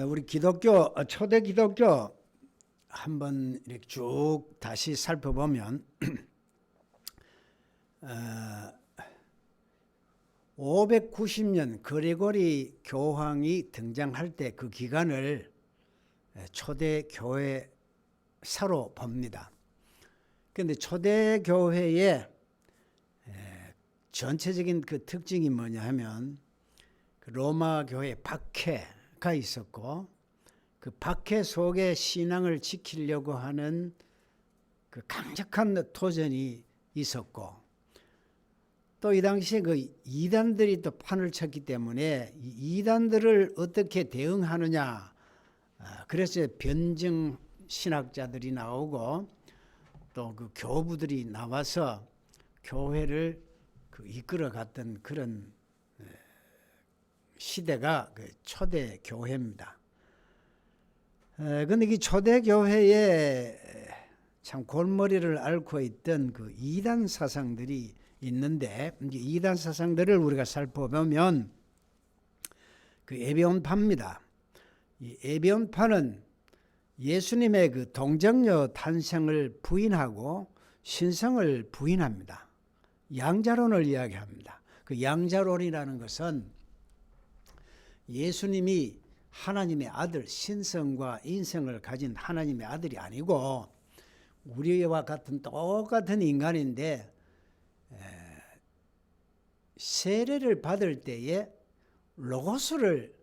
우리 기독교 초대 기독교 한번 이렇게 쭉 다시 살펴보면 590년 그레고리 교황이 등장할 때 그 기간을 초대 교회사로 봅니다. 그런데 초대 교회의 전체적인 그 특징이 뭐냐 하면 그 로마 교회 박해가 있었고, 그 박해 속에 신앙을 지키려고 하는 그 강력한 도전이 있었고, 또 이 당시에 그 이단들이 또 판을 쳤기 때문에 이 이단들을 어떻게 대응하느냐, 그래서 변증 신학자들이 나오고 또 그 교부들이 나와서 교회를 그 이끌어갔던 그런 시대가 그 초대 교회입니다. 그런데 이 초대 교회에 참 골머리를 앓고 있던 그 이단 사상들이 있는데, 이단 사상들을 우리가 살펴보면 그 에베온파입니다. 이 에베온파는 예수님의 그 동정녀 탄생을 부인하고 신성을 부인합니다. 양자론을 이야기합니다. 그 양자론이라는 것은 예수님이 하나님의 아들, 신성과 인성을 가진 하나님의 아들이 아니고 우리와 같은 똑같은 인간인데 세례를 받을 때에 로고스를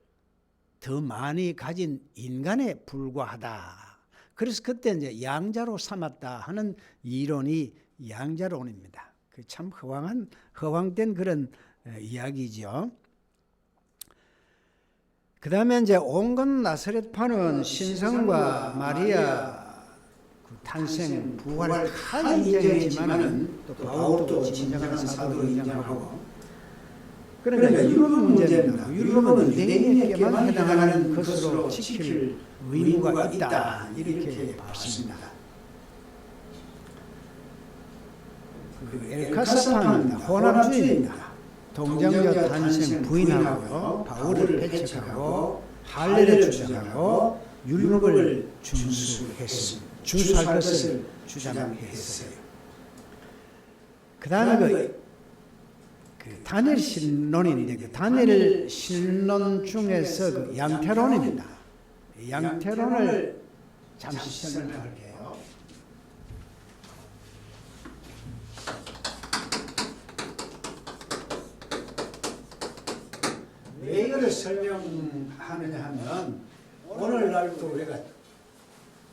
더 많이 가진 인간에 불과하다. 그래서 그때 이제 양자로 삼았다 하는 이론이 양자론입니다. 참 허황된 그런 이야기죠. 그 다음에 이제 온건 나사렛파는 신성과 마리아 그 탄생, 부활을 다 인정했지만은 또 바울도 진정한 사도로 인정하고, 그러니까 율법 문제입니다. 율법은 유대인에게만 해당하는 것으로 지킬 의무가 있다, 이렇게 봤습니다. 그 엘카사파는 혼합주의입니다. 동정녀 탄생 부인하고요, 바울을 배척하고 할례를 주장하고 율법을 준수할 것을 주장했어요. 그 다음에 그 다니엘 신론인데, 그 다니엘 신론 중에서 그 양태론입니다. 양태론을 잠시 설명할게요. 왜 이거를 설명하느냐 하면, 오늘날도 우리가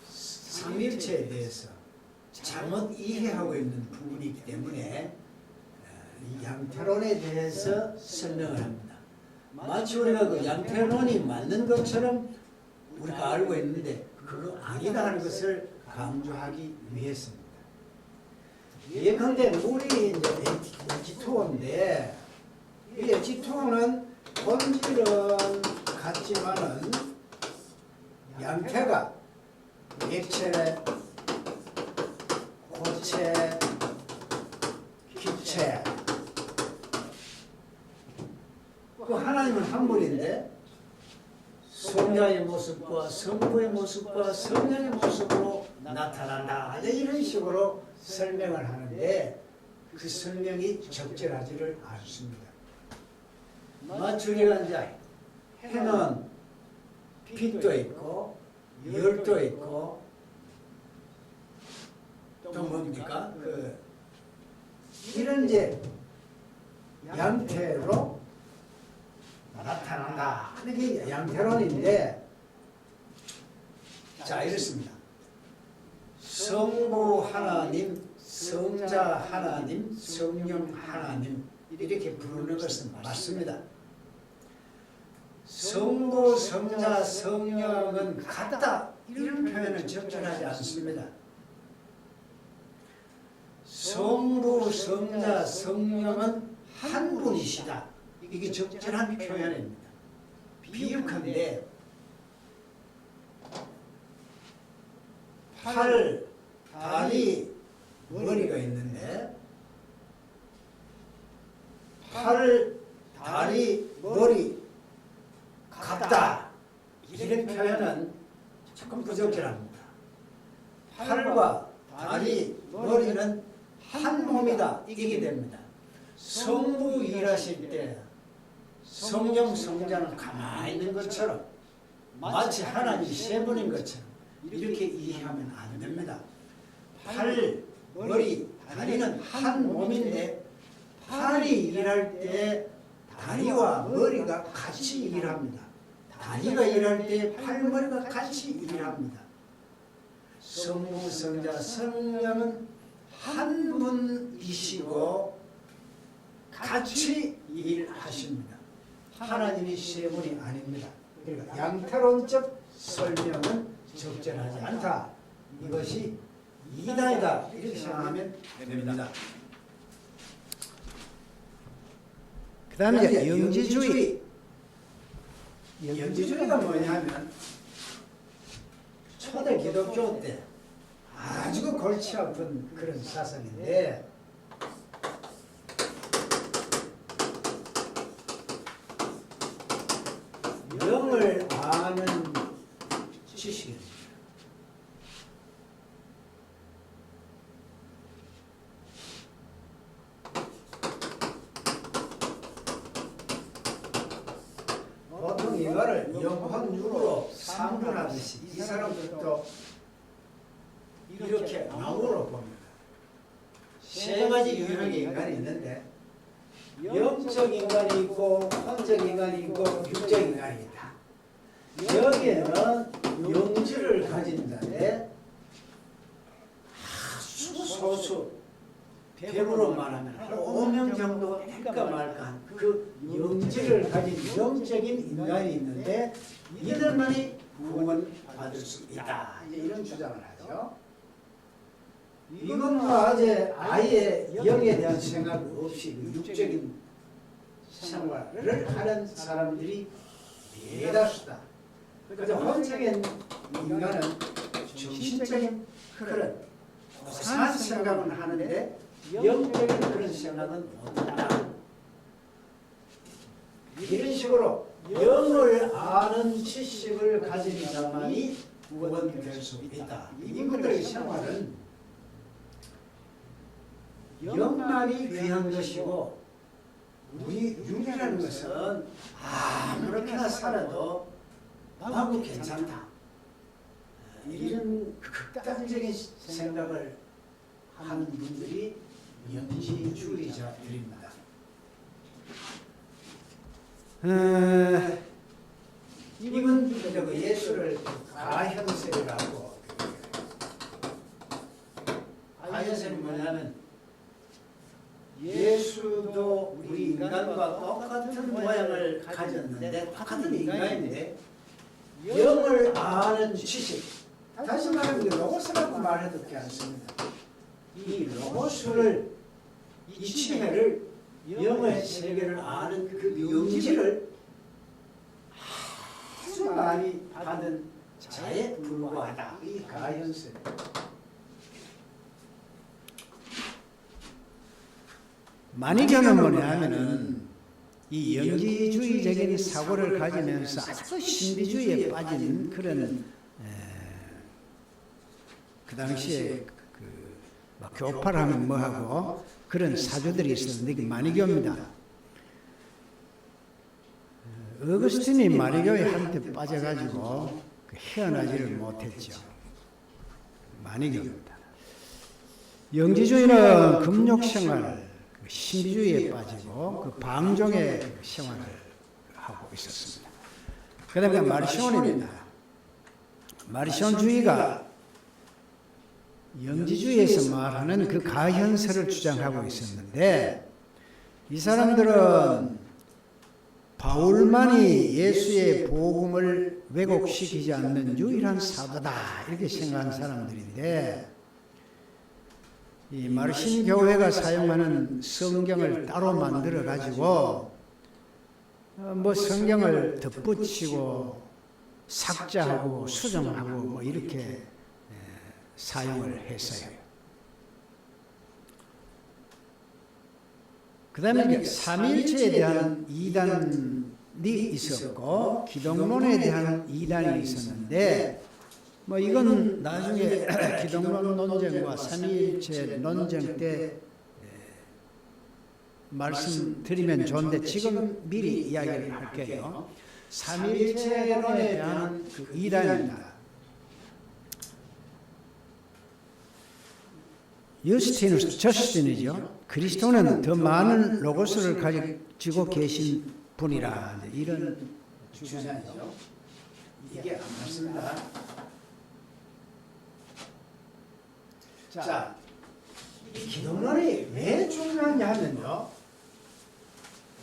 삼위일체에 대해서 잘못 이해하고 있는 부분이 있기 때문에 이 양태론에 대해서 설명을 합니다. 마치 우리가 그 양태론이 맞는 것처럼 우리가 알고 있는데 그거 아니다 하는 것을 강조하기 위해서입니다. 예컨대 물이 이제 H2O인데, 이 H2O는 본질은 같지만은 양태가 액체, 고체, 기체, 그 하나님은 한 분인데 성자의 모습과 성부의 모습과 성령의 모습으로 나타난다, 이런 식으로 설명을 하는데 그 설명이 적절하지를 않습니다. 마치 우리가 이제 해는 빛도 있고 열도 있고 또 뭡니까? 이런 이제 양태로 나타난다, 이게 양태론인데, 자 이렇습니다. 성부 하나님, 성자 하나님, 성령 하나님, 이렇게 부르는 것은 맞습니다. 성부, 성자, 성령은 같다, 이런 표현은 적절하지 않습니다. 성부, 성자, 성령은 한 분이시다, 이게 적절한 표현입니다. 비유컨대 팔, 다리, 머리가 있는데 팔, 다리, 머리 같다, 이런 표현 한 몸이다 이게 됩니다. 성부 일하실 때 성령 성자는 가만히 있는 것처럼 마치 하나님 세 분인 것처럼 이렇게 이해하면 안 됩니다. 팔, 머리, 다리는 한 몸인데 팔이 일할 때 다리와 머리가 같이 일합니다. 다리가 일할 때 팔머리가 같이 일합니다. 성부, 성자, 성령은 한 분이시고 같이 일하십니다. 하나님이 세 분이 아닙니다. 그러니까 양태론적 설명은 적절하지 않다. 이것이 이단이다 이렇게 생각하면 됩니다. 그 다음에 영지주의. 영지주의가 뭐냐면 초대 기독교 때 아주 골치 아픈 그런 사상인데 영을 아는 지식입니다. 보통 이거를 영혼육으로 상분하듯이 이 사람들도 이렇게 나무로 봅니다. 세 가지 유형의 인간이 있는데 영적 인간이 있고 혼적 인간이 있고 육적 인간이 있다. 여기에는 영지를 가진 자인데 아주 소수 100으로 말하면 한 5명 정도 될까 말까 한 그 영지를 가진 영적인 인간이 있는데 이들만이 구원 받을 수 있다. 이제 이런 주장을 하죠. 이건 아예 영에 대한 생각 없이 육적인 생활을 하는 사람들이 대다수다. 그래서 혼적인 인간은 정신적인 그런 고상한 생각은 하는데 영적인 그런 생각은 못한다. 이런 식으로 영을 아는 지식을 가진 자만이 구원될 수 있다. 이분들의 생활은 영만이 귀한 것이고 우리 육이라는 것은 아무렇게나 살아도 나도 괜찮다. 이런 극단적인 생각을 하는 분들이 영지주의자들입니다. 이분 예수를 가현설이라고. 가현설이 뭐냐면 예수도 우리 인간과 똑같은 모양을 가졌는데 똑같은 인간인데 영을 아는 지식, 다시 말하면 로고스라고 말해도 괜찮습니다. 이 로고스를, 이 지혜를, 영의 세계를 아는 그 영지를 아주 많이 받은 자에 불과하다. 이 가현설. 마니교는 뭐냐면은 이 영지주의적인 사고를 가지면서 아주 신비주의에 빠진 그런 그 당시에 막 교파라면 뭐하고 그런 사주들이 있었는데 이게 마니교입니다. 어거스틴이 마니교에 한때 빠져가지고 헤어나지를 못했죠. 마니교입니다. 영지주의는 금욕생활, 신비주의에 빠지고 그 방종의 생활을 하고 있었습니다. 그 다음에 마르시온입니다. 마르시온주의가 영지주의에서 말하는 그 가현설을 주장하고 있었는데 이 사람들은 바울만이 예수의 복음을 왜곡시키지 않는 유일한 사도다 이렇게 생각하는 사람들인데 이 마르신 교회가 사용하는 성경을 따로 만들어 가지고 뭐 성경을 덧붙이고 삭제하고 수정하고 뭐 이렇게 사용을 했어요. 그 다음에 삼위일체에 대한 이단이 있었고 기독론에 대한 이단이 있었는데 뭐 이건 나중에 기독론 논쟁과 삼위일체 논쟁 때 말씀드리면 좋은데 지금 미리 이야기를 할게요. 삼위일체론에 대한 그 이단입니다. 유스티누스 저스틴이죠. 그리스도는 더 많은 로고스를 가지고 계신 분이라 이런 주장이죠. 이게 안 맞습니다. 자, 이 기독론이 왜 중요하냐 하면요.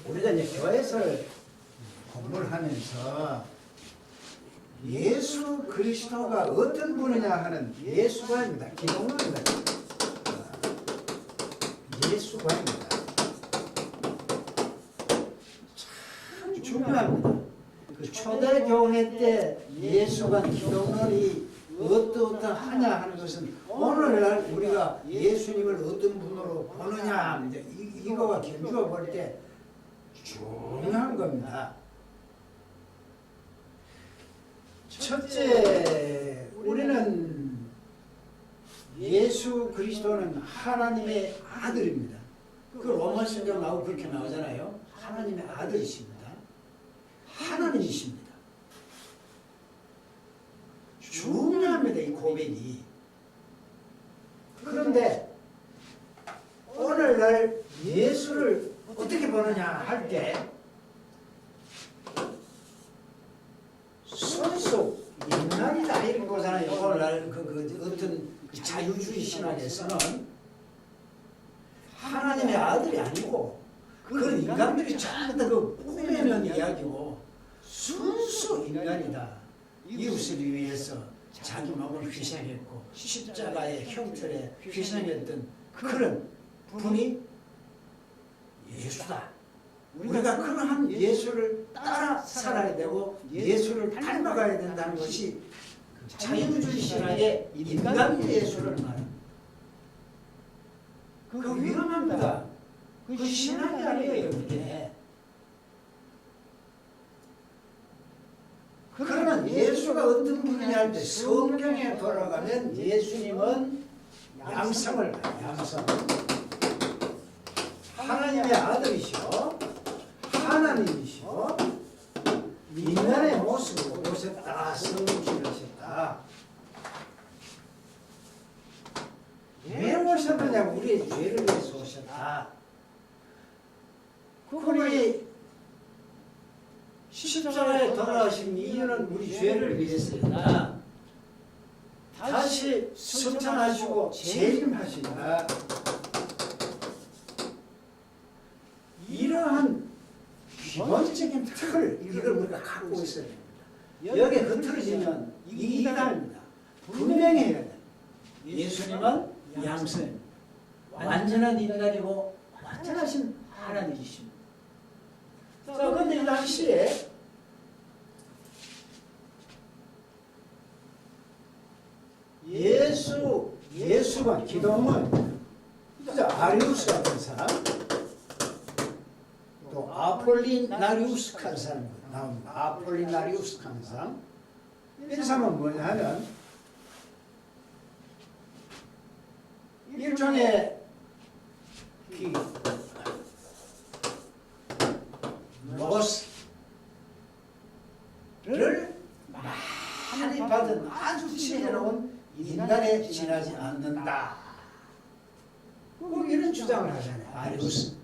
우리가 이제 교회에서 공부를 하면서 예수 그리스도가 어떤 분이냐 하는 예수관입니다. 기독론입니다. 예수관입니다. 참 중요합니다. 그 초대교회 때 예수관 기독론이 어떠하냐 하는 것은 오늘날 우리가 예수님을 어떤 분으로 보느냐 이거와 견주어 볼 때 중요한 겁니다. 첫째, 우리는 예수 그리스도는 하나님의 아들입니다. 그 로마 성경 나오고 그렇게 나오잖아요. 하나님의 아들이십니다. 하나님이십니다. 중요합니다, 이 고백이. 그런데 오늘날 예수를 어떻게 보느냐 할 때 순수 인간이다 이렇게 보잖아요. 오늘날 어떤 자유주의 신학에서는 하나님의 아들이 아니고 그런 인간들이 전부 다 그 꾸며낸 이야기고 순수 인간이다. 이웃을 위해서 자기 몸을 희생했고 십자가의 형틀에 희생했던 그런 분이 예수다. 우리가 그러한 예수를 따라 살아야 되고 예수를 닮아가야 된다는 것이 자유주의 신학의 인간 예수를 말합니다. 그 위험합니다. 그 신학이 아니에요, 그게. 그러면 예수가 어떤 분이냐 할 때 성경에 돌아가면 예수님은 양성을 양성. 하나님의 아들이시오. 하나님이시오. 인간의 모습으로 오셨다. 성육신을 하셨다. 왜 오셨느냐? 우리의 죄를 위해서 오셨다. 그분이 십자가에 돌아가신 이유는 우리 죄를 위해서다. 다시 승천하시고 재림하시다. 이러한 기본적인 틀을 이걸 우리가 갖고 있어야 됩니다. 여기에 흐트러지면 이단입니다. 분명히 해야 돼요. 예수님은 양생, 완전한 인간이고 완전하신 하나님이십니다. 자, 그런데 이 당시에 예수가 기독은 아리우스 같은 사람, 또 아폴리나리우스 같은 사람 나옵니다. 아폴리나리우스 같은 사람. 이 사람은 뭐냐 하면 일종의 로스를 많이 받은 아주 지혜로운 인간에 지나지 않는다. 이런 주장을 하잖아요. 아리우스.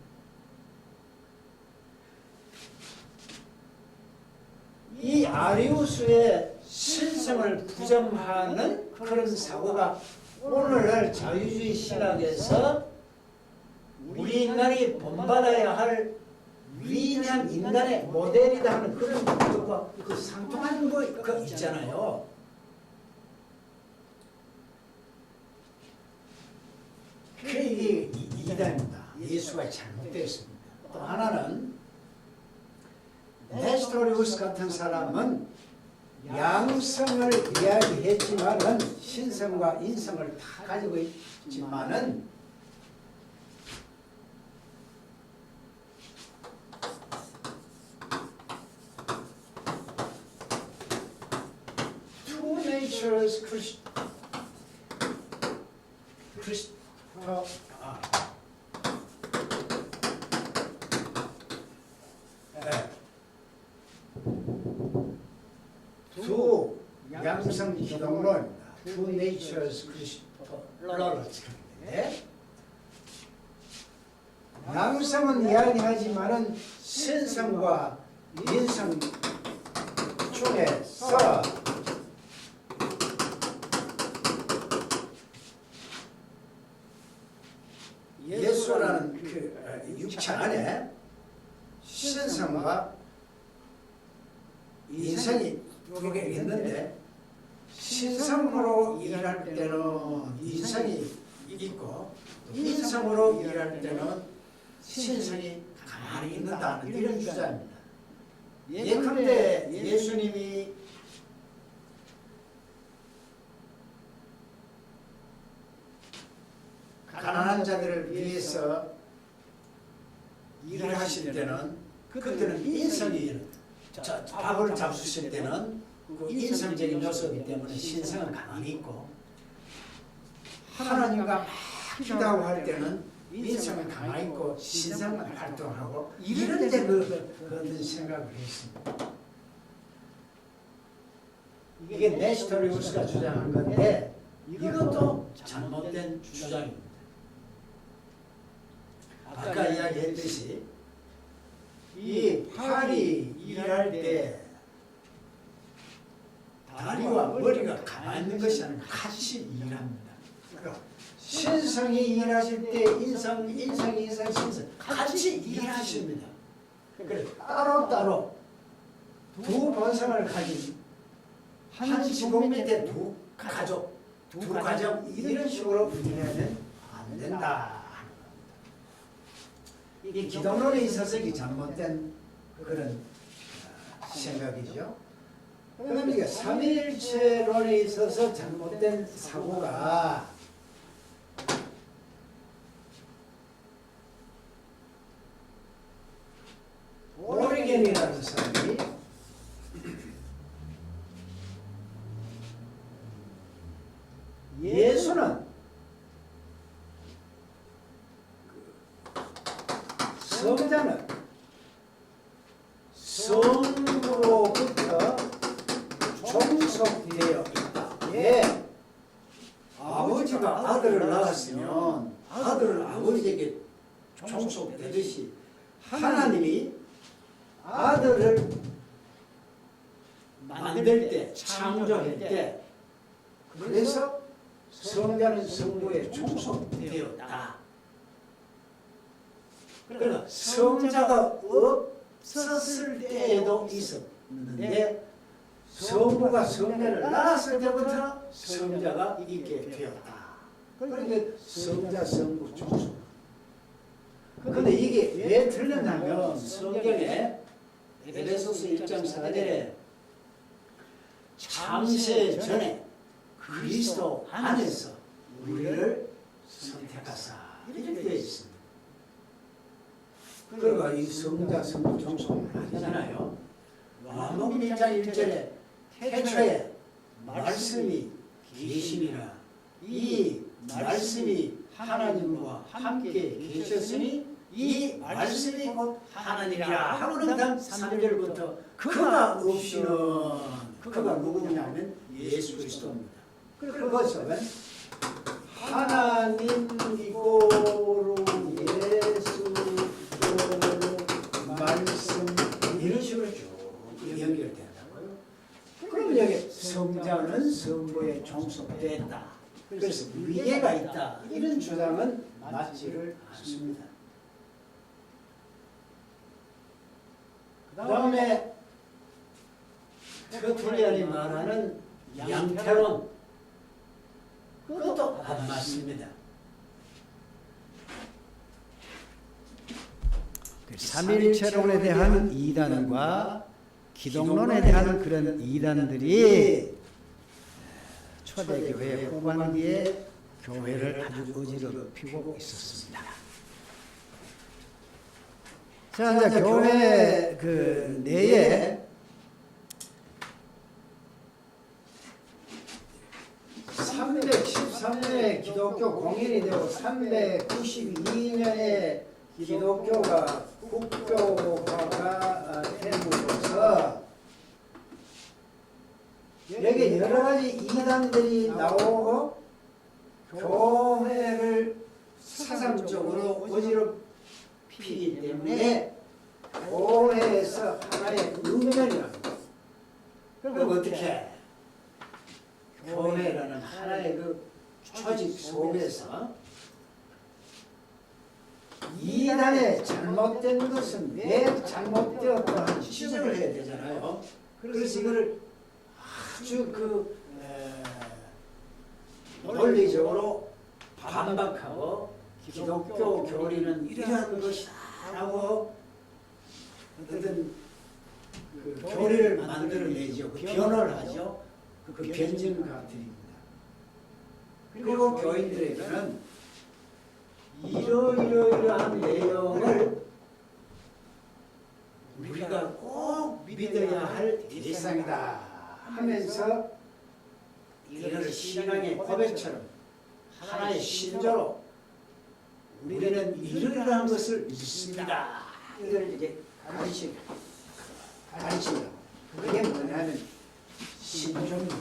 이 아리우스의 신성을 부정하는 그런 사고가 오늘날 자유주의 신학에서 우리 인간이 본받아야 할 위대한 인간의 모델이다 하는 그런 것과 그 상통하는 거 있잖아요. 이게 이단입니다. 예수가 잘못되었습니다. 또 하나는 네스토리우스 같은 사람은 양성을 이야기했지만은 신성과 인성을 다 가지고 있지만은 nature's 두 양성 기독론입니다. Two natures Christology. 양성은 이야기하지만은 신성과 인성 중에서 예수라는 그 육체 안에 신성과 인성이 두 개 있는데 신성으로 일할 때는 인성이 있고 인성으로 일할 때는 신성이 가만히 있는다는 이런 주장입니다. 예컨대 예수님이 가난한 자들을 위해서 일하실 때는 그때는 인성이 밥을 잡수실 때는 그 인성적인 요소이기 때문에 신성은 가만히 있고 하나님과 막 기도할 때는 인성은 가만히 있고 신성은 활동하고 이런 데 그런 생각을 했습니다. 이게 네스토리우스가 주장한 건데 이것도 잘못된 주장입니다. 아까 이야기했듯이 이 팔이 일할 때 다리와 머리가 가만히 있는 것이 아니라 같이 일합니다. 그러니까 신성이 일하실 때 인성, 신성 같이 일하십니다. 그래 따로따로 두 본성을 가진 한 지붕 밑에 두 가족 이런 식으로 분리하면 안 된다. 이게 기독론에 있어서 이게 잘못된 그런 생각이죠. 그다음에 이게 삼위일체론에 있어서 잘못된 사고가 오리겐이라는 사람이 예수는 성자는 성으로부터 종속되어 있다. 예. 아버지가 아들을 낳았으면 아들은 아버지에게 종속되듯이 하나님이 아들을 만들 때, 창조할 때 그래서 성자는 성부에 종속되었다. 그러니까 성자가 없었을 때에도 있었는데 성부가 성자를 낳았을 때부터 성자가 있게 되었다. 그러니까 성자, 성부, 종속. 그런데 이게 왜 틀렸냐면 성경에 에베소서 1장 4절에 창세 전에 그리스도 안에서 우리를 선택하사 이렇게 되어 있습니다. 그러니까 이 성자, 성부, 종속은 아니잖아요. 요한복음 1장 1절에 태초에 말씀이 계심이라 이 말씀이 하나님과 함께 계셨으니 이 말씀이 곧 하나님이라 하고는 다음 3절부터 그가 없이는 그가 누구냐면 예수 그리스도입니다. 그것은 하나님이고 예수 말씀 이런 식으로 쭉 연결된다고요. 그러면 여기 성자는 성부에 종속됐다. 그래서 위계가 있다. 이런 주장은 맞지를 않습니다. 그 다음에 터툴리안이 말하는 양태론 그것도 안 맞습니다. 삼일체론에 대한 이단과 기독론에 대한 그런 이단들이 초대교회 후반기에 교회를 아주 어지럽히고 있었습니다. 자, 이제 교회 그 내에 기독교 공인이 되고 392년에 기독교가 국교화가 됨으로써 여기 여러 가지 이단들이 나오고 교회를 사상적으로 어지럽히기 때문에 교회에서 하나의 응면이랍니다. 그럼 어떻게 교회라는 하나의 그 조직 속에서 이단의 잘못된 것은 왜 잘못되었다 하는 지적을 해야 되잖아요. 그래서 이거를 아주 논리적으로 반박하고 기독교 교리는 이러한 것이다 라고 어떤 그 교리를 만들어내죠. 그 변호를 하죠. 그 변증가들입니다. 그리고 교인들에게는 이러이러이러한 내용을 우리가 꼭 믿어야 할 대상이다 하면서 이것을 신앙의 고백처럼 하나의 신조로 우리는 이러이러한 것을 믿습니다. 이걸 이제 가르친다. 그게 뭐냐면 신조입니다.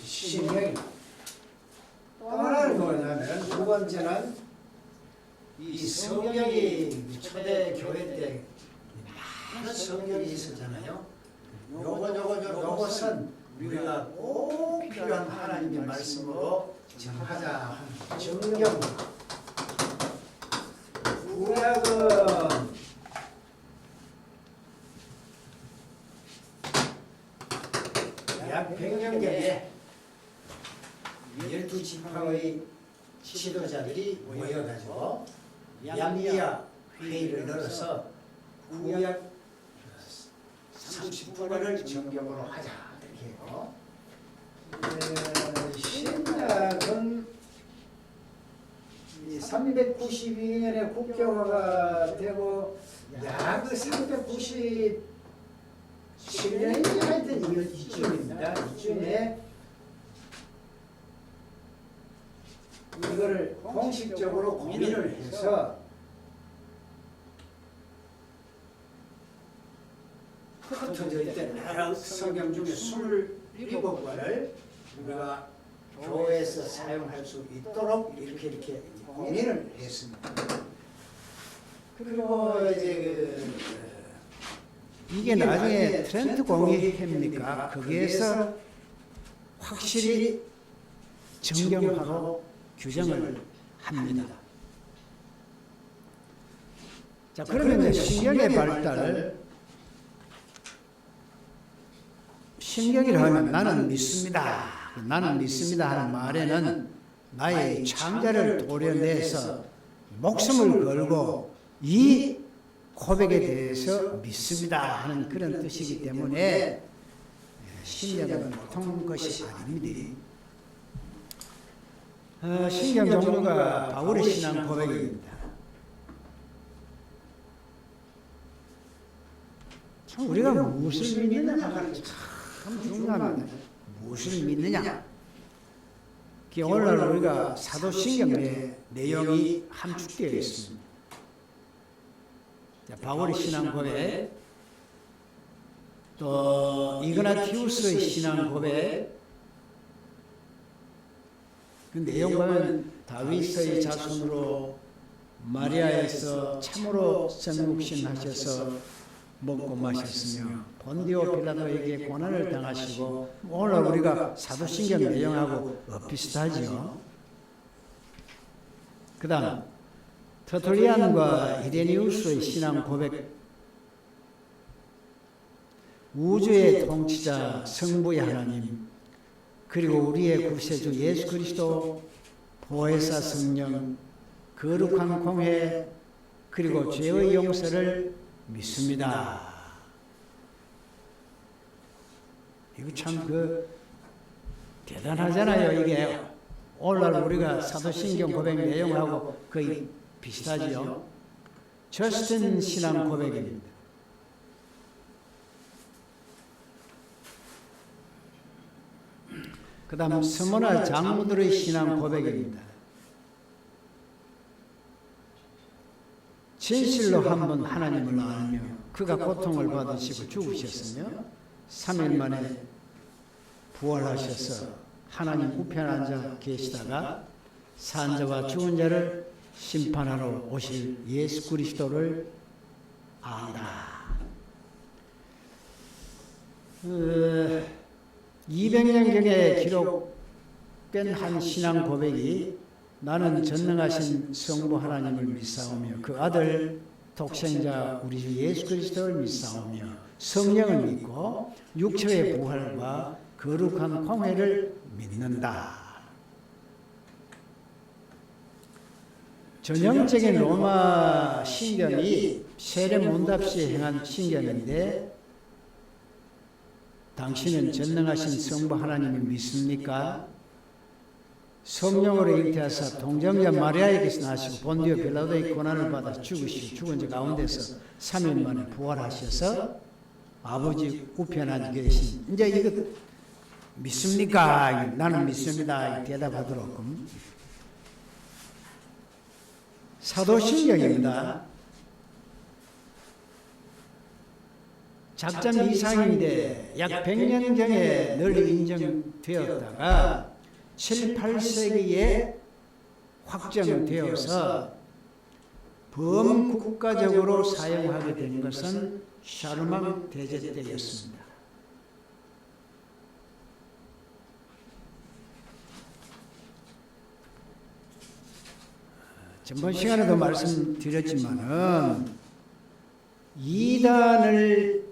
신명입니다. 또 하나는 뭐냐면 두 번째는 이 성경이 초대 교회 때 많은 성경이 있었잖아요. 요것은 우리가 꼭 필요한 하나님의 말씀으로 정하자 하는 정경. 구약은 약 100년경에 12지파의 지도자들이 모여가지고 얌미야 회의를 열어서 구약 30분을 정경으로 하자 이렇게 했고, 신약은 392년에 국교화가 되고 약 397년이 하여튼 이쯤입니다. 이쯤에 이거를 공식적으로 고민을 해서 흩어져 있던 여러 성경 중에 27권을 우리가 교회에서 사용할 수 있도록 이렇게 고민을 했습니다. 그리고 이제 이게 나중에 트렌트 공의회입니까? 거기에서 확실히 정경화로 규정을 합니다. 자, 그러면 이제 신경의 발달, 신경이라 하면 나는 믿습니다. 나는 믿습니다 하는 말에는 나의 창자를 도려내서 목숨을 걸고 이 고백에 대해서 믿습니다 하는 그런 뜻이기 때문에 신경은 보통 것이 아닙니다. 신경 종류가 바울의 신앙 고백입니다. 참 우리가 무엇을 믿느냐가 참 중요합니다. 무엇을 믿느냐? 오늘날 우리가 사도신경의 내용이 함축되어 있습니다. 자, 바울의 신앙 고백, 또 이그나티우스의 신앙 고백, 그 내용 보면 다윗의 자손으로 마리아에서 참으로 성육신하셔서 먹고 마셨으며 본디오 빌라도에게 고난을 당하시고, 오늘 우리가 사도신경 내용하고 비슷하지요. 그 다음 터툴리안과 이레니우스의 신앙 고백, 우주의 통치자 성부의 하나님, 그리고 우리의 구세주 예수 그리스도, 보혜사 성령, 거룩한 공회, 그리고 죄의 용서를 믿습니다. 이거 참 대단하잖아요. 이게 오늘날 우리가 사도신경 고백 내용하고 거의 비슷하지요. 저스틴 신앙 고백입니다. 그 다음 스모나 장로들의 신앙 고백입니다. 진실로 한 번 하나님을 알며 그가 고통을 받으시고 죽으셨으며 3일 만에 부활하셔서 하나님 우편에 앉아 계시다가 산자와 죽은 자를 심판하러 오실 예수 그리스도를 안다. 200년경에 기록된 한 신앙 고백이 나는 전능하신 성부 하나님을 믿사오며 그 아들 독생자 우리 주 예수 그리스도를 믿사오며 성령을 믿고 육체의 부활과 거룩한 공회를 믿는다. 전형적인 로마 신경이 세례문답 시 행한 신경인데 당신은 전능하신 성부 하나님을 믿습니까? 성령으로 잉태하사 동정자 마리아에게서 나시고 본디오 빌라도의 고난을 받아 죽으시고 죽은 자 가운데서 3일 만에 부활하셔서 아버지 우편에 앉아 계신 이제 이거 믿습니까? 나는 믿습니다. 대답하도록 사도신경입니다. 작전 이상인데 약 100년경에 널리 인정되었다가 7, 8세기에 확정되어서 범국가적으로 사용하게 된 것은 샤르망 대제 때였습니다. 전번 시간에도 말씀드렸지만은 이단을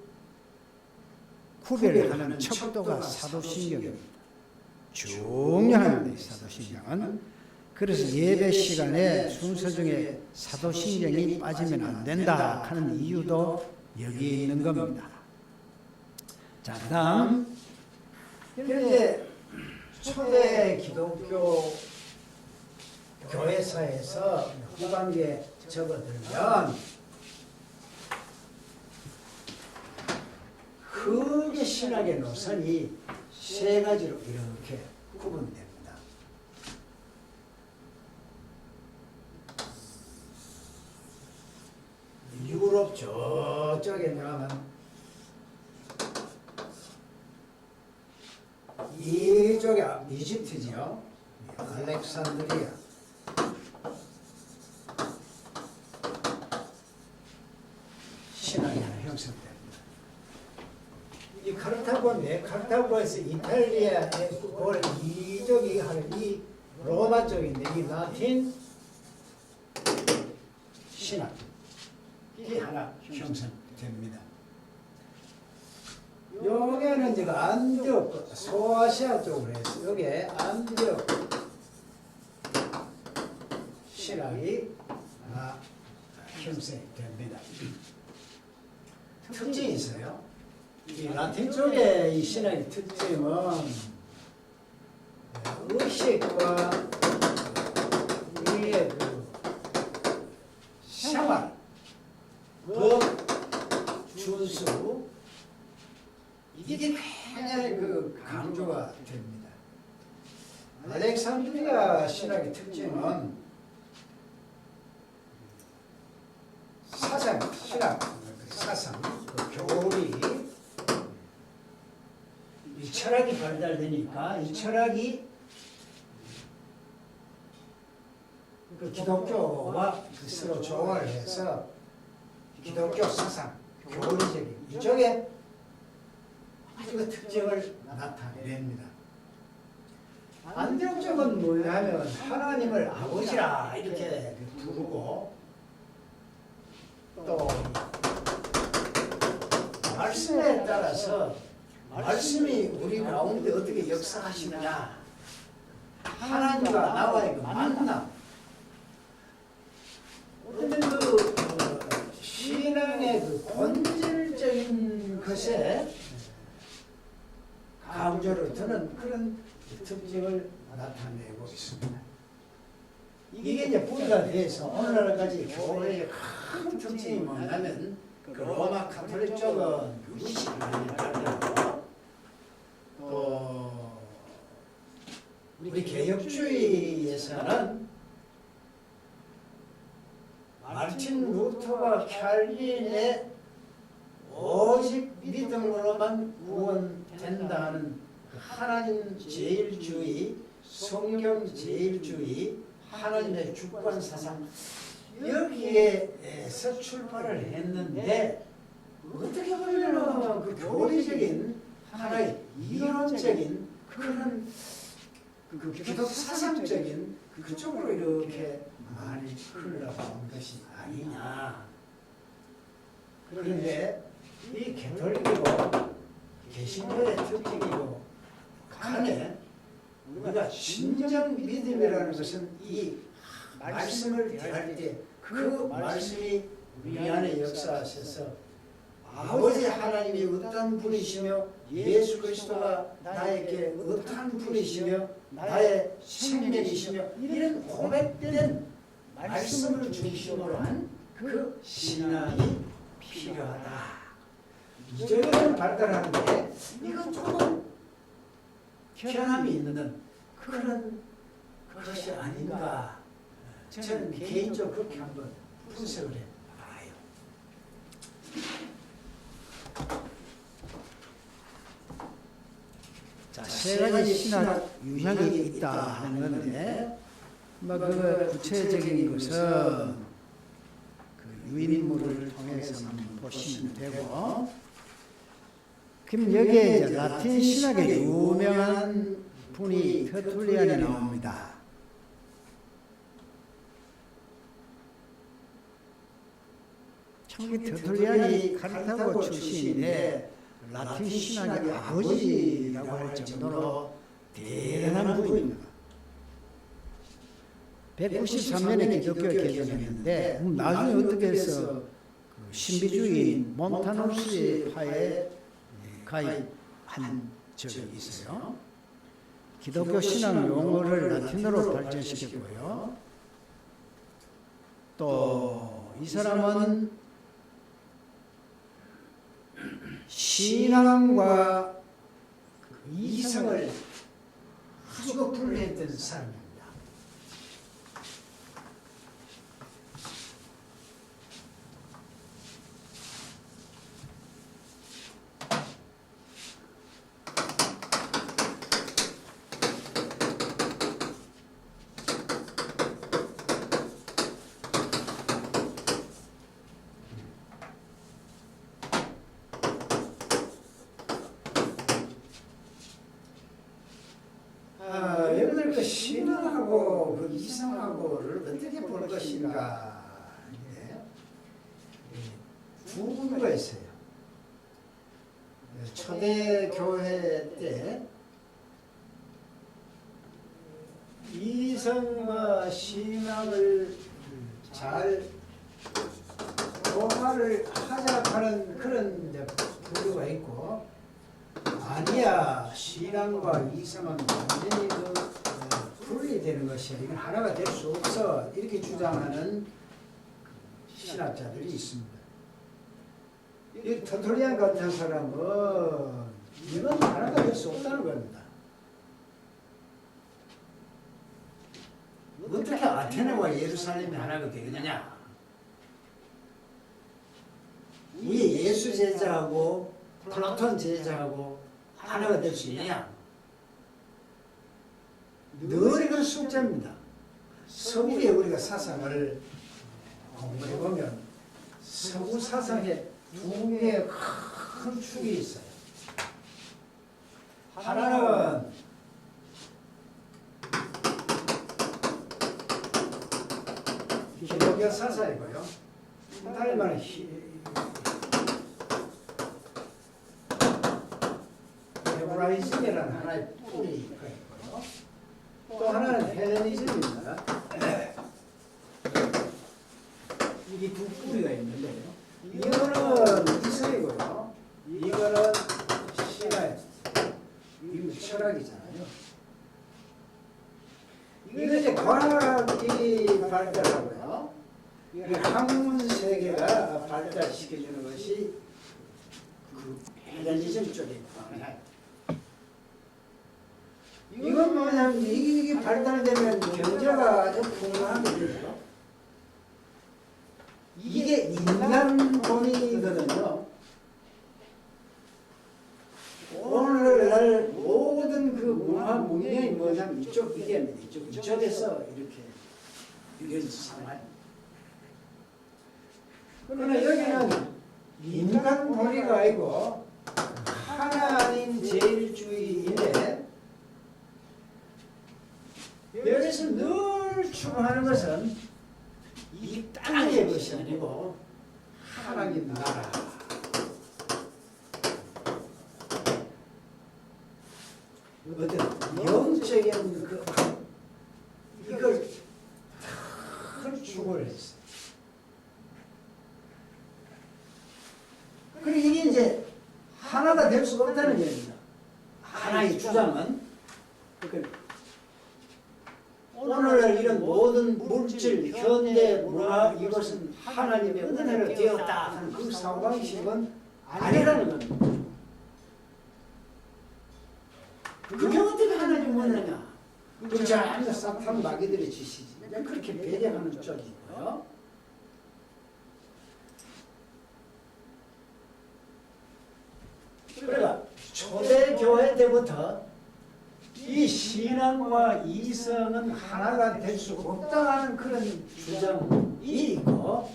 구별하는 척도가 사도신경입니다. 중요한데 사도신경은 그래서 예배 시간에 순서 중에 사도신경이 빠지면 안 된다 하는 이유도 여기에 있는 겁니다. 자, 그다음 현재 초대 기독교 교회사에서 후반기에 접어들면 크게 신학의 노선이 세 가지로 이렇게 구분됩니다. 유럽 저쪽에 나가면 이쪽에 이집트죠. 알렉산드리아. 신학이 하나 형성됩니다. 이 카르타고인데 카르타고에서 이탈리아의 이쪽이 하는 이 로마 쪽인데 이 라틴 신학이 하나 형성됩니다. 여기는 제가 안디옥 소아시아 쪽으로 해서 여기에 안디옥 신학이 하나 형성됩니다. 특징이 있어요. 이 라틴 쪽의 이 신학의 특징은 의식과 우리의 그 생활, 법, 준수 이게 굉장히 그 강조가 됩니다. 알렉산드리아 신학의 특징은 사상, 신학, 사상, 그 교리 이 철학이 발달되니까 이 철학이 그 기독교와 서로 조화를 해서 기독교 사상, 교리적인 이쪽에 그 특징을 나타냅니다. 안디옥 쪽은 뭐냐면 하나님을 아버지라 이렇게 부르고 또 말씀에 따라서 말씀이 우리 가운데 어떻게 역사하시느냐 하나님과 나와의 그 만남 어떤 그 신앙의 그 본질적인 것에 강조를 두는 그런 특징을 나타내고 있습니다. 이게 이제 뿌리가 돼서 오늘날까지 교회의 큰 특징이 뭐냐면 그 로마 카톨릭 쪽은 유식을 많이 따르고 또 우리 개혁주의에서는 마르틴 루터와 캘린의 오직 믿음으로만 구원된다는 그 하나님 제일주의, 성경 제일주의, 하나님의 주권 사상 여기에서 출발을 했는데 어떻게 보면 그 교리적인 하나의 이론적인 그런 그 기독 사상적인 그쪽으로 이렇게 많이 흘러간 것이 아니냐. 그런데 이 개톨릭이고 개신교의 특징이고 간에 우리가 진정 믿음이라는 것은 이 말씀을 대할 때 그 말씀이 우리 안에 역사하셔서 아버지 하나님이 어떠한 분이시며 예수 그리스도가 나에게 어떠한 분이시며 나의 생명이시며 이런 고백된 말씀을 중심으로 한 그 신앙이 필요하다. 이적은 발달하는데 이건 조금 결함이 있는 그런 것이 아닌가. 저는 개인적으로 그렇게 한번 분석을 해봐요. 자, 세 가지 신학 유형이 있다 하는 건데, 그 구체적인 것은 그 유인물을 통해서 보시면 되고, 그럼 여기에 이제 라틴 신학의 유명한 분이 터툴리안이 나옵니다. 이 터툴리안이 카르타고 출신인데 라틴 신학의 아버지라고 할 정도로 대단한 분입니다. 193년에 기독교 개종했는데 나중에 어떻게 해서 그 신비주의 몬타누스의 파에 가입한 적이 있어요. 기독교 신앙 용어를 라틴어로 발전시켰고요. 또 이 사람은 신앙과 이성을 아주 분리했던 사람입니다. 여러분들 그 신앙하고 그 이성하고를 어떻게 볼 것인가? 두 부류가 있어요. 초대 교회 때 이성과 신앙을 잘 조화를 하자 하는 그런 이제 부류가 있고, 아니야, 신앙과 이성은 완전히 분리되는 것이야, 이건 하나가 될 수 없어, 이렇게 주장하는 신학자들이 있습니다. 이 터툴리안 같은 사람은 이건 하나가 될 수 없다는 겁니다. 어떻게 아테네와 예루살렘이 하나가 되느냐? 위에 예수 제자하고 플라톤 제자하고 하나가 될 수 있느냐? 늘 이건 숙제입니다. 서구의 우리가 사상을 공부해보면 서구 사상에 두 개의 큰 축이 있어요. 하나는 기독교 사상이고요. 다른 말은 헤브라이즘이라는 하나의 뿌리가 있고요. 또 하나는 헬레니즘입니다. 이게 두 뿌리가 있는데요. 이거는 이성이고요. 이거는 신화예요. 이거 철학이잖아요. 이거 이제 과학이 것이 발달하고요. 이 학문 세계가 발달시켜주는 것이 그 헬레니즘 쪽에 포함해요. 이건 뭐냐면 이게 발달되면 경제가 아주 풍부하거든요. 이게 인간 돈이거든요. 오늘날 모든 그 문화 문명이 뭐냐면 이쪽에서 이렇게 이런 상황. 그러나 여기는 인간 본의가 아니고 하나님 제일주의인데 여기서 늘 추구하는 것은 이 땅의 것이 아니고 하나님 나라. 어떤 영적인 이걸 큰 추구를 했어요. 그리고 이게 이제 하나가 될 수가 없다는 얘기입니다. 하나의 주장은 오늘날 이런 모든 물질, 현대 문화 이것은 하나님의 은혜로 되었다 하는 그 사고방식은 아니라는 겁니다. 그게 어떻게 하나님 은혜냐? 그 전부 사탄 마귀들의 짓이지. 그렇게 배려하는 쪽이 있고요. 그러니까 초대교회 때부터 이 신앙과 이성은 하나가 될 수 없다는 그런 주장이 있고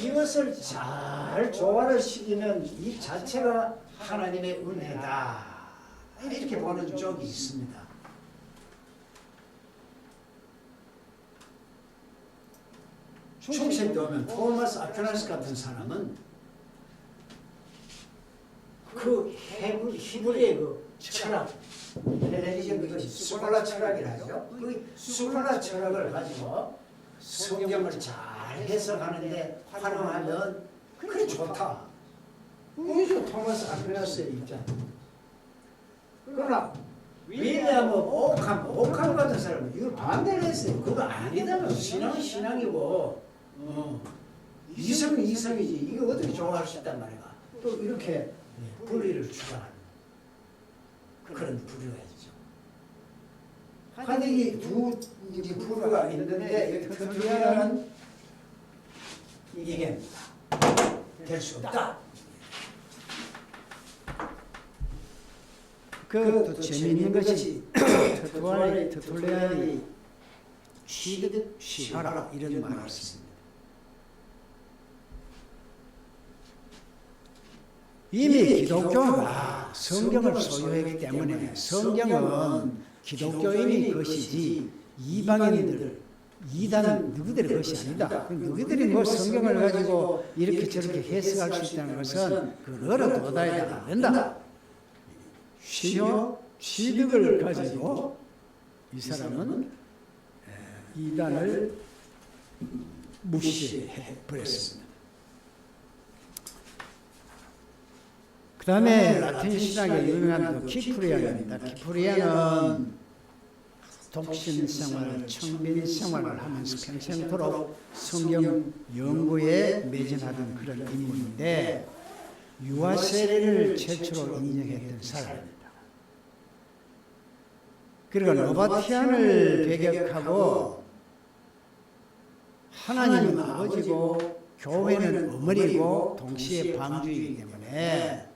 이것을 잘 조화를 시키면 이 자체가 하나님의 은혜다 이렇게 보는 쪽이 있습니다. 중세 때 오면 토마스 아퀴나스 같은 사람은 그 히브리의 그 철학 헬레니즘 이것이 스콜라 철학이라 하죠. 그 스콜라 철학을 가지고 성경을 잘 해석하는데 활용하면 그게 좋다. 그게 토마스 아퀴나스의 입장. 그러나 윌리엄 오캄 같은 사람은 이걸 반대를 했어요. 그거 아니다면 신앙은 신앙이고 이성은 이성이지. 이거 어떻게 좋아할 수 있단 말이야. 또 이렇게 분리를 추가하는 그런 부류가 있죠. 하여튼 이두 부류가 있는데 터트리아는 이게 될 수 없다. 그것도 재미있는 것이 터툴리안이 취득 취하라 이런 말을 했습니다. 이미 기독교가 성경을 소유했기 때문에 성경은 기독교인의 것이지 이방인들, 이단 누구들의 것이 아니다. 누구들이 뭐 성경을 가지고 이렇게 저렇게 해석할 수 있다는 것은 그거를 도달해야 안 된다. 시효 취득을 가지고 이 사람은 이단을 무시해 버렸습니다. 그 다음에 라틴 신학의 유명한 그 키프리안입니다. 키프리안은 독신 생활, 청빈 생활을 하면서 평생토록 성경 연구에 매진하던 그런 인물인데 유아 세례를 최초로 인정했던 사람입니다. 그리고 노바티안을 배격하고 하나님은 아버지고 교회는 어머니고 동시에 방주이기 때문에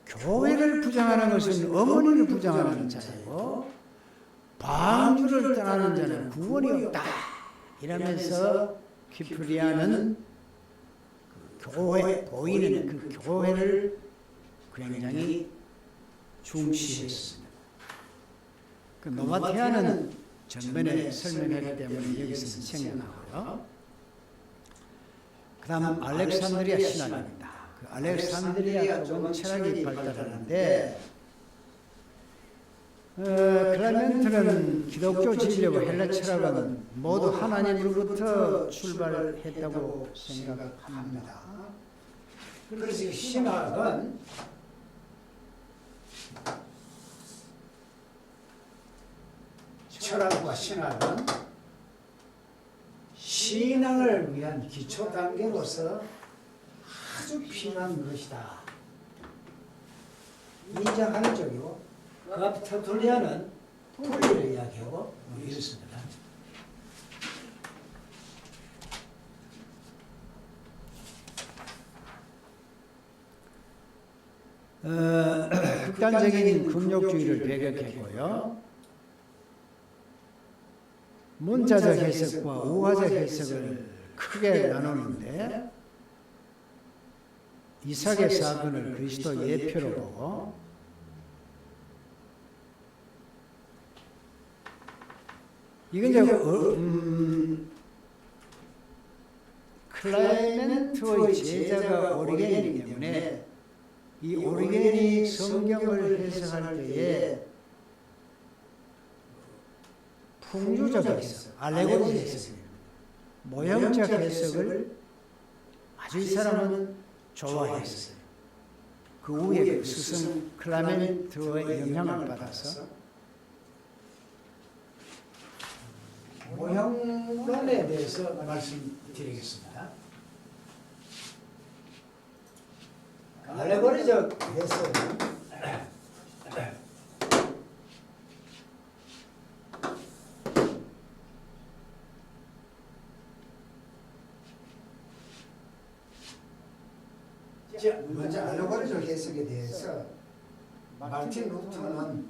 교회를 부정하는 것은 어머니를 부정하는 자이고 방주를 떠나는 자는 구원이 없다 이러면서 키프리안은 그 교회 보이는 그 교회를 굉장히 중시했습니다. 그 노바티안은 전번에 설명했기 때문에 여기서 생략하고요. 그 다음 알렉산드리아 신학입니다. 그 알렉산드리아 쪽은 철학이 발달하는데 클레멘트는 기독교 진리와 헬라 철학은 모두 하나님으로부터 출발했다고 생각합니다. 그래서 신학은 철학과 신학은 신앙을 위한 기초 단계로서 아주 필요한 것이다. 인정하는 쪽이고, 그 앞 터툴리아는 분리를 이야기하고 뭐 이렇습니다. 극단적인 금욕주의를 배격했고요. 문자적 해석과 우화적 해석을 크게 나누는데 이삭의 사건을 그리스도 예표로 보고 이건 이제 클라이멘트의 제자가 오리겐이기 때문에 이 오리겐이 성경을 해석할 때에 풍류적 해석, 알레고리 해석입니다. 모형적 해석을 아주 이 사람은 좋아했어요. 그 후에 그 스승 클라멘트의 영향을 받아서 모형론에 대해서 말씀드리겠습니다. 알레고리적 해석은 먼저 알레고리적 해석에 대해서 마르틴 루터는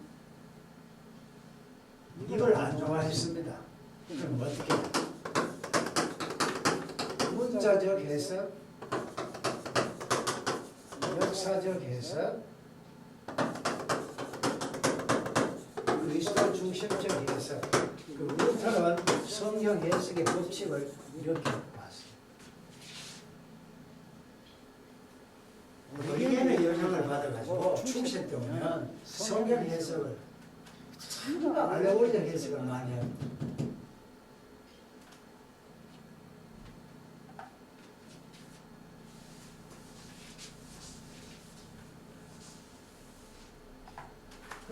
이걸 안 좋아했습니다. 그럼 어떻게? 문자적 해석, 역사적 해석, 그리스도 중심적 해석. 그 루터는 성경 해석의 법칙을 이렇게 봤습니다. 오리겐의 영향을 받아가지고 충신 때 오면 성경 해석을 전부 알레고리적 해석을 많이 합니다.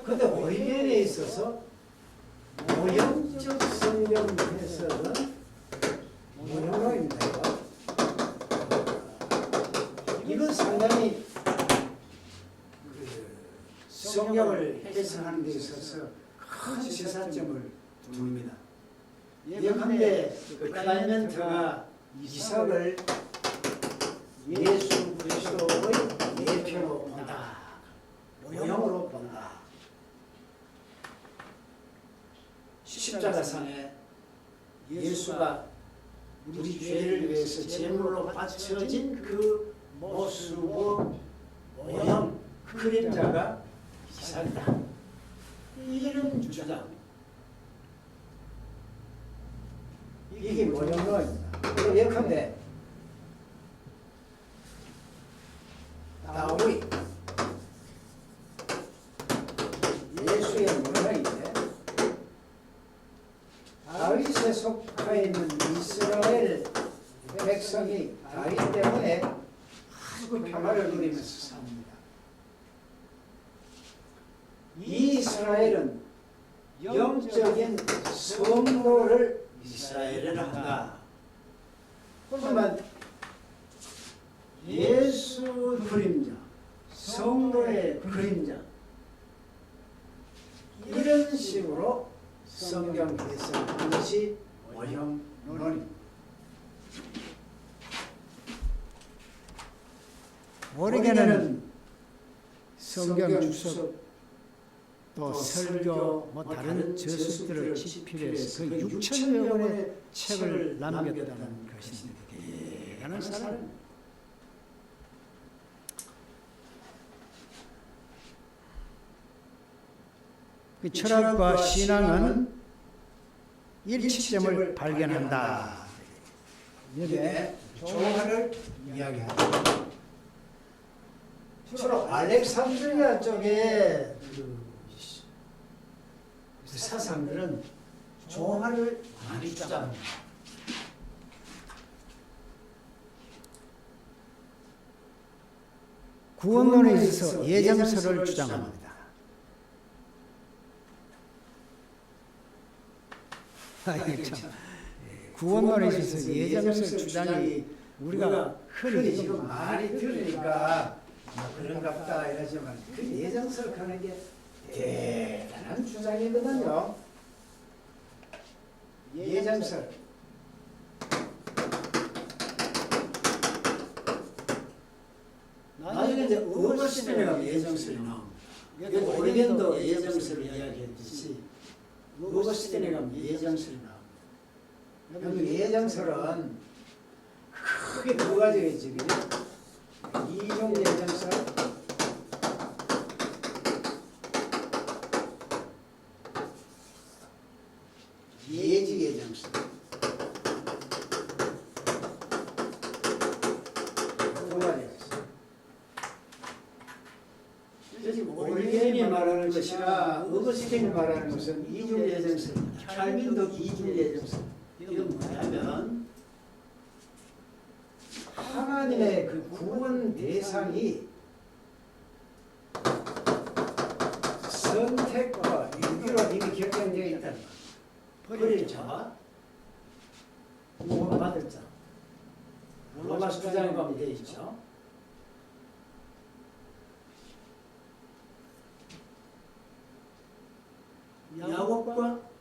근데 오리겐에 있어서 모형적 성경 해석은 모형론입니다. 이건 상당히 성경을 해석하는 데 있어서 큰 시사점을 둡니다. 예컨대 클라이멘트가 이삭을 예수 그리스도의 예표로 본다. 모형으로 본다. 십자가상에 예수가 우리 죄를 위해서 제물로 바쳐진 그 모습의 모형, 그림자가 이삭이다. 이런 주장. 이게 모형론입니다. 예컨대 다윗 예수의 모형인데 다윗에 속해 있는 이스라엘 백성이 다윗 때문에 아주 평화를 누리면서 삽니다. 이 이스라엘은 영적인 성도를 이스라엘을 한다. 그러면 예수 그림자, 성도의 그림자 이런 식으로 성경 해석하는 것이 모형론입니다. 오리겐은 성경 주석 또 설교 뭐 다른 저술들을 집필해서 그 6천여 권의 책을 남겼다는 것인데 대단한 사람. 그 철학과 신앙은 일치점을 발견한다. 이게 조화를 이야기합니다. 주로 알렉산드리아 쪽에 그 사상들은 조화를 많이 주장합니다. 구원론에 있어서 예정설을 주장합니다. 구원론에 있어서 예정설 주장이 우리가 흔히 지금 많이 들으니까 뭐 그런갑다 이러지만 그 예정설 하는 게 대단한 주장이거든요. 예정설. 나중에 이제 어거스틴에 가면 예정설이 나옵니다. 여기 오리겐도 예정설을 이야기했듯이 어거스틴에 가면 예정설이 나옵니다. 여기 예정설은 크게 두 가지가 있지. 이종 예정설, 예지 예정설. 두 가지가 있어. 지금 오리겐이 말하는 것이나 어거스틴이 말하는 것은 이중 예정설입니다. 칼빈도 이중 예정설. 이건 뭐냐면 하나님의 그 구원 대상이 선택과 유기로 이미 결정되어 있다는 것. 버릴 자와 구원받을 자. 로마서 9장에 가면 되어 있죠. 야곱과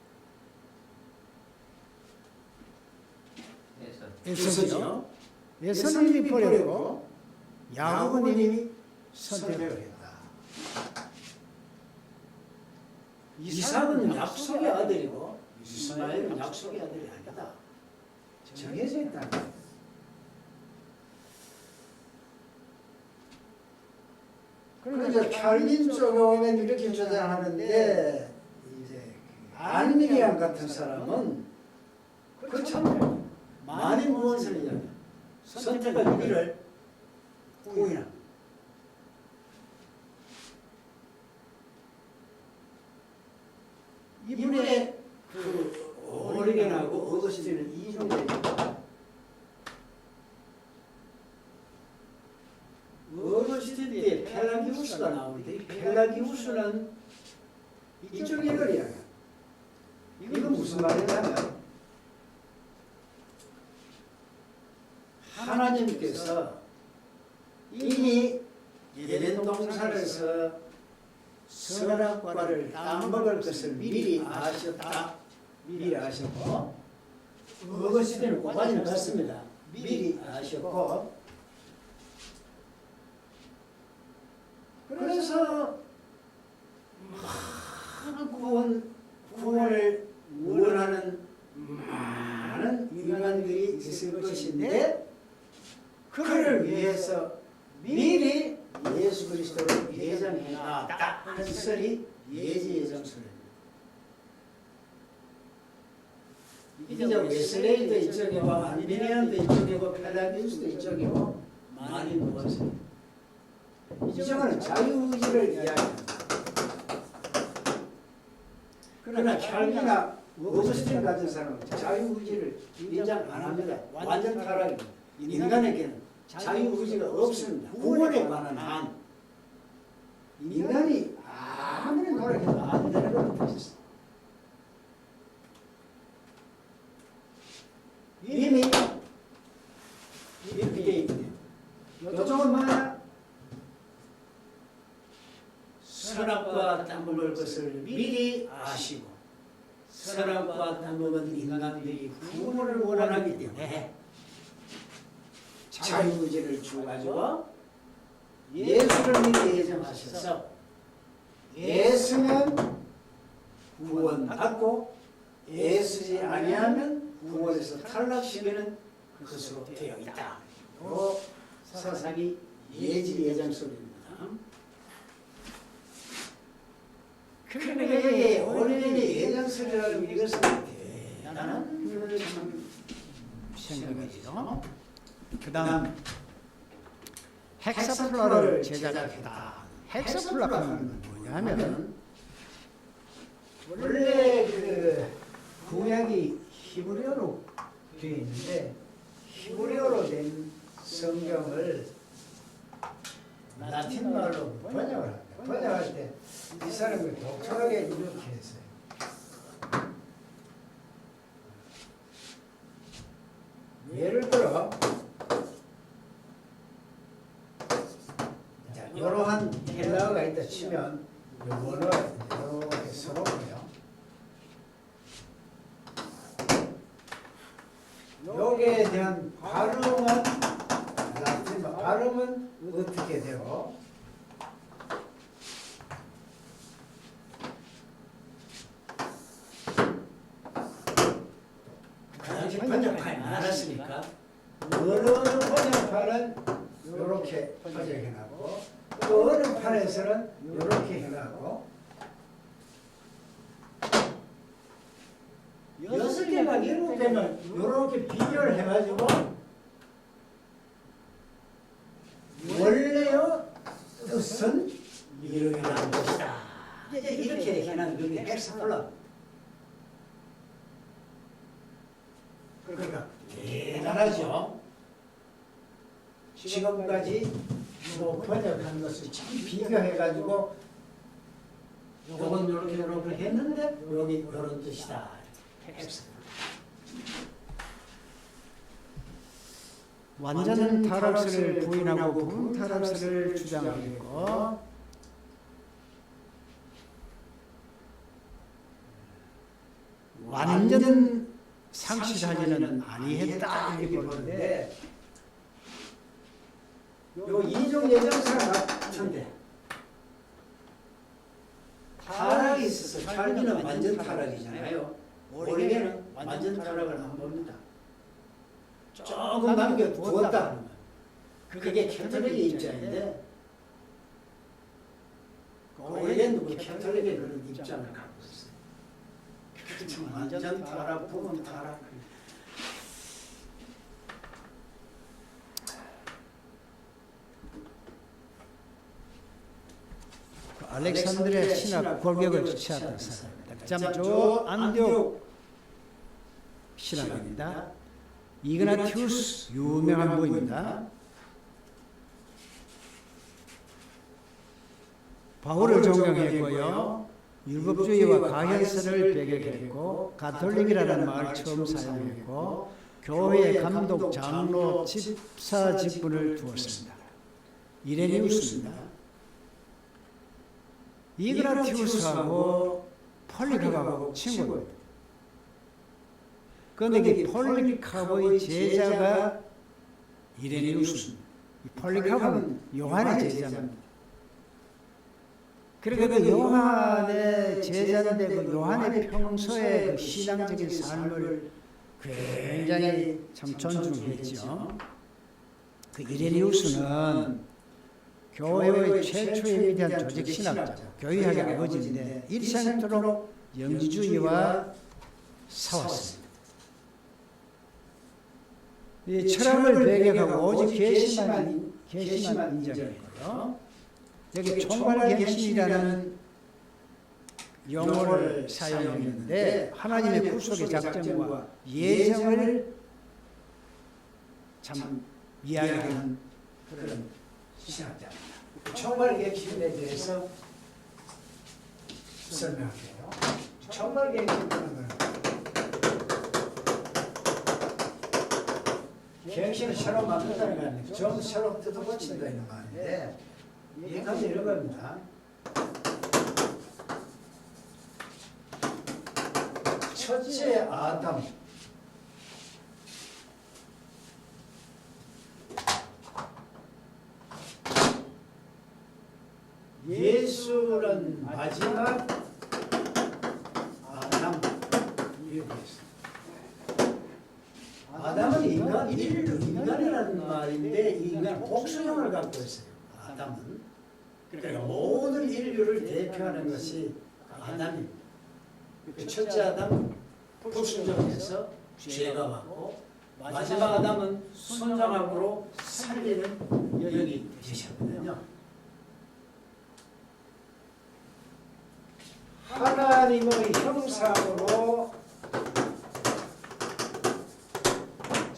에서죠. 에서는 이미 버렸고 야곱은 야곱은 이미 선택을 했다. 이삭은 약속의 아들이고 이스마엘은 약속의 아들이 아니다. 정해져 있다는 거예요. 그래서 칼빈 쪽에 오면 이렇게 주장하는데 이제 알미니안 같은 사람은 그렇잖아요. 만인 무엇을 이야기해요. 선택과 유기를 부인합니다. 이분의 그 오리겐하고 어거스틴은 이중입니다. 어거스틴 뒤에 펠라기우스가 나오는데 이 펠라기우스는 이쪽 예언이야. 이건 무슨 말이냐면 하나님께서 이미 에덴 동산에서 선악과를 따먹을 것을 미리 아셨다. 미리 아셨고 어거스틴은 꼬바지는 같습니다. 미리 아셨고 그래서 많은 구원을 원하는 많은 인간들이 있을 것인데 그를 위해서 미리 예수 그리스도를 예정해 놨다 하는 설이 예지 예정설입니다. 이제 웨슬레이도 이쪽이고 알미니안도 이쪽이고 펠라기우스도 이쪽이고 많이 모았습니다. 이쪽은 자유의지를 이야기합니다. 그러나 칼빈이나 어거스틴 같은 사람은 자유의지를 인정 안 합니다. 완전 타락입니다. 인간에게는 자유의지가 없습니다. 구원에 관한 한 인간이 아무리 노력해도 안 되는 걸 보셨어요. 이미 이렇게 돼 있거든요. 이쪽은 뭐냐? 선악과 따먹을 것을 미리 아시고 선악과 따먹은 인간들이 구원을 원하기 때문에 자유의지를 주가지고 예수를 미리 예정하셔서 예수면 구원받고 예수지 아니하면 구원에서 탈락시키는 것으로 되어 있다. 그 사상이 예지 예정설입니다. 그러니까 여기 오리겐의 예정설이라는 이것은 대단한 생각이죠. 그 다음 헥사플라를 제작했다. 헥사플라는 뭐냐면 원래 그 구약이 히브리어로 되어 있는데 히브리어로 된 성경을 라틴 말로 번역을 합니다. 번역할 때 이 사람이 독특하게 이렇게 했어요. 예를 들어 자, 이러한 헬라어가 있다 치면 요거는 이렇게 서로고요. 여기에 대한 발음은 어떻게 되고 당시 번역판이 많았으니까 어느 번역판은 이렇게 번역해놨고 또 어느 판에서는 이렇게 해놨고 6개가 7개면 이렇게 비교를 해가지고 원래의 뜻은 이러한 것이다. 이제 이렇게 해놓은 그게 엑스플라. 그러니까 대단하죠. 지금까지 뭐 번역한 것을 참 비교해가지고 요건 이렇게 했는데 여기 이런 뜻이다. 완전 타락스를 부인하고 부분 타락스를 주장하고 완전 상실하지는 아니했다 이렇게 보는데 요 이종 예정사 같은데 타락이 있어서 살기는 완전 타락이잖아요. 오리게는 완전 타락을 안 봅니다. 조금 남겨두었다 하는 거예요. 그게 캐톨릭의 입장인데 오리게는 그 캐톨릭의 그런 입장을 갖고 있어요. 그렇지만 완전 타락, 부분 타락. 알렉산드리아 신학 골격을 취하던 사람입니다. 짬조 안디옥 신학입니다. 이그나티우스 유명한 분입니다. 바울을 존경했고요. 율법주의와 가현설을 배격했고 가톨릭이라는 말을 처음 사용했고 교회의 감독, 장로, 집사 직분을 두었습니다. 이레니우스입니다. 이그나티우스하고 폴리카하고 친구입니다. 그런데 이 폴리카의 제자가 이레니우스입니다. 이 폴리카는 요한의 제자입니다. 그러니까 그 요한의 제자인데 그 요한의 평소의 그 신앙적인 삶을 굉장히 참 존중했죠. 그 이레니우스는 교회의 최초의 위대한 조직 신학자, 교회학의 아버지인데 일생토록 영지주의와 싸웠습니다. 이 철학을 배격하고 오직 계시만 인정했고요. 여기 총괄갱신이라는 용어를 사용했는데 하나님의 구속의 작정과 예정을 참 이야기하는 그런 신학자입니다. 총괄갱신에 대해서 설명할게요. 총괄갱신이라는 건 갱신을 새로 만든다는 거 아니에요. 좀 새로 뜯어고친다는 말인데 이해하면 이런 겁니다. 첫째 아담 예수는 마지막 아담 이렇게 했습니다. 아담은 인간이라는 말인데 이 인간 복수형을 갖고 있어요. 아담은 그러니까 모든 인류를 대표하는 것이 아담입니다. 그 첫째 아담은 불순종해서 죄가 왔고 마지막 아담은 순종함으로 살리는 영이 되셨거든요. 하나님의 형상으로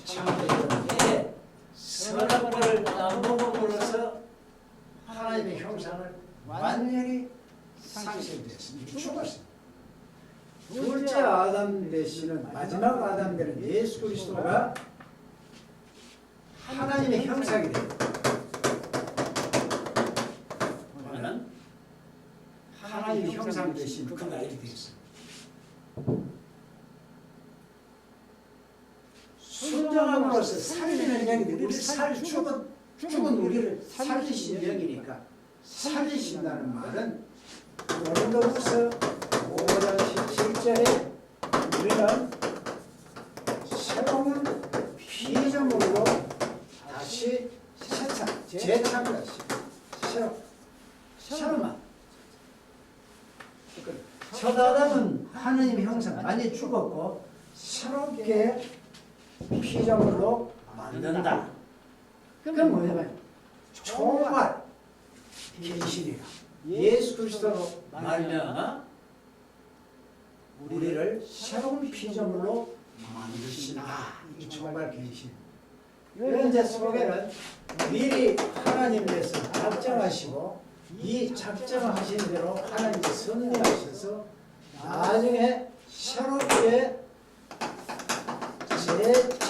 창조되었는데 선한 것을 따먹음으로써 하나님의 형상을 완전히 상실되었습니다. 죽었습니다. 둘째 아담 대신은 마지막 아담 되는 예수 그리스도가 하나님의 형상이 됩니다. 보면은 하나님의 형상 되신 그가 이렇게 되었습니다. 순종함으로써 살리는 영이 우리를 죽은 우리를 살리신 영이니까 살리신다는 말은 고린도후서 5장 17절에 우리는 새로운 피조물로 다시 재창조하시고 새로만 첫 아담은 하나님의 형상 많이 죽었고 새롭게 피조물로 만든다. 그건 뭐냐면 총괄 계시리라. 예수 그리스도로 말미암아 우리를 새로운 피조물로 만드신다. 이 총괄 계시. 이런 이제 속에는 미리 하나님께서 작정하시고 이 작정하신 대로 하나님이 섭리하셔서 나중에 새롭게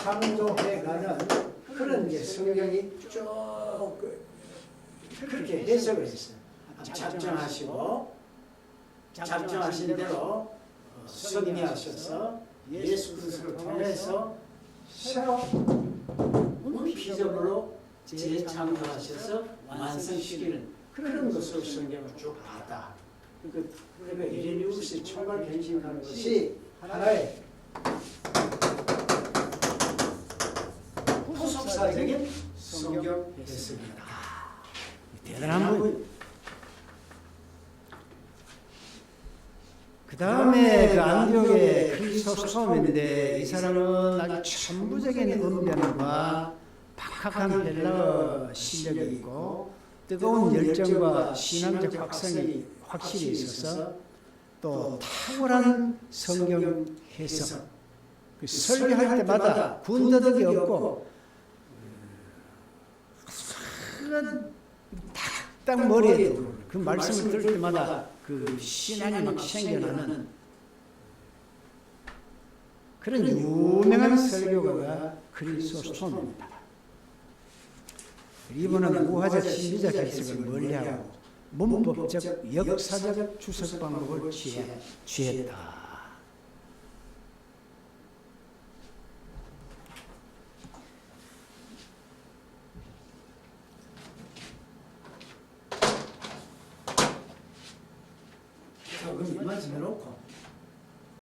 재창조해가는 그런 게 성경이 쭉 그렇게 해석을 했어요. 작정하시고 작정하신 대로 섭리하셔서 예수 그리스도를 통해서 새로운 피조물로 재창조하셔서 완성시키는 그런 것을 성경을 쭉 봤다. 그러니까 이레니우스의 총괄 변신하는 것이 하나의 후속사적인 성경 해석이다. 대단한 분. 그 다음에 그 안디옥의 크리소스톰인데 이 사람은 아주 천부적인 언변과 박학한 헬라어 실력이 있고 뜨거운 열정과 신앙적 확성이 확실히 있어서 또 탁월한 성경 해석. 그 설교할 때마다 군더더기 없고 딱 머리에 들어오는 그 말씀을 들을 때마다 그 신앙이 막 생겨나는 그런 유명한 설교가가 크리소스톰입니다. 이분은 우화적 신비적 해석을 멀리하고 문법적 역사적 주석 방법을 취했다. 조금 이만 좀 해놓고